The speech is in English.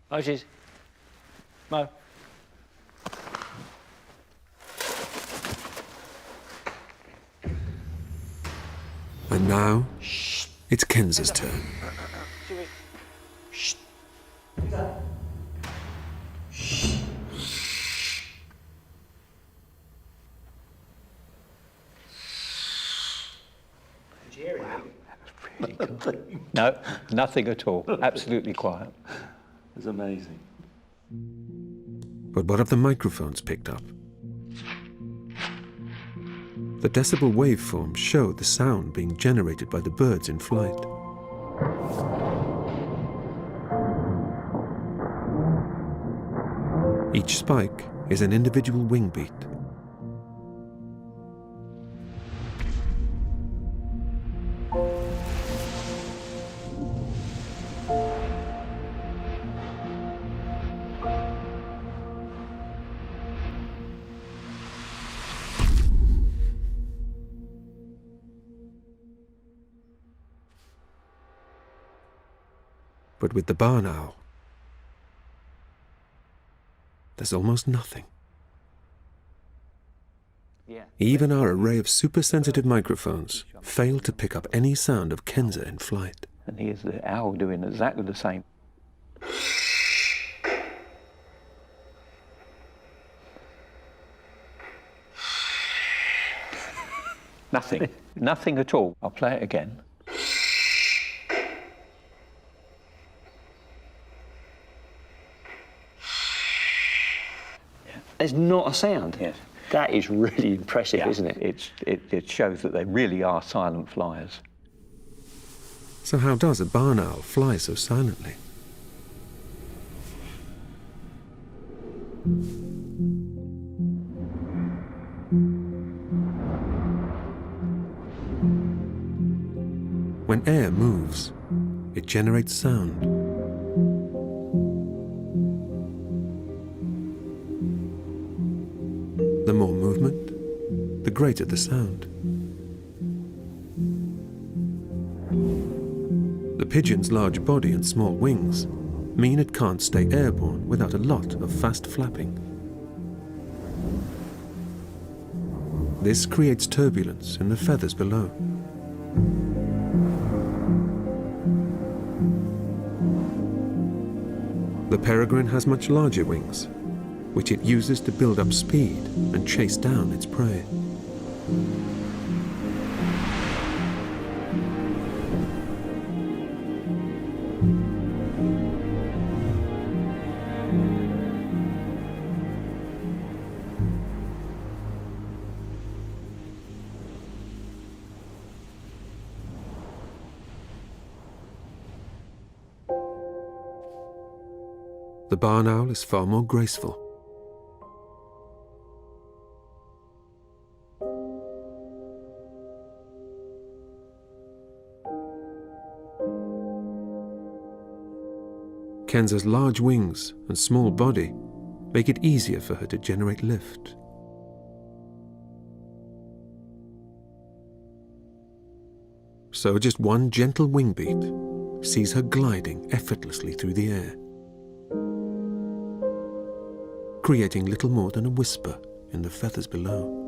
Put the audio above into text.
Moses. Mo. And now, it's Kenza's turn. Shh. No, nothing at all. Absolutely quiet. It's amazing. But what have the microphones picked up? The decibel waveforms show the sound being generated by the birds in flight. Each spike is an individual wing beat. But with the barn owl, there's almost nothing. Even our array of super-sensitive microphones fail to pick up any sound of Kenza in flight. And here's the owl doing exactly the same. Nothing. Nothing at all. I'll play it again. There's not a sound. Yes. That is really impressive, Yeah. isn't it? It shows that they really are silent flyers. So how does a barn owl fly so silently? When air moves, it generates sound. The more movement, the greater the sound. The pigeon's large body and small wings mean it can't stay airborne without a lot of fast flapping. This creates turbulence in the feathers below. The peregrine has much larger wings, which it uses to build up speed and chase down its prey. The barn owl is far more graceful. Kenza's large wings and small body make it easier for her to generate lift. So just one gentle wing beat sees her gliding effortlessly through the air, creating little more than a whisper in the feathers below.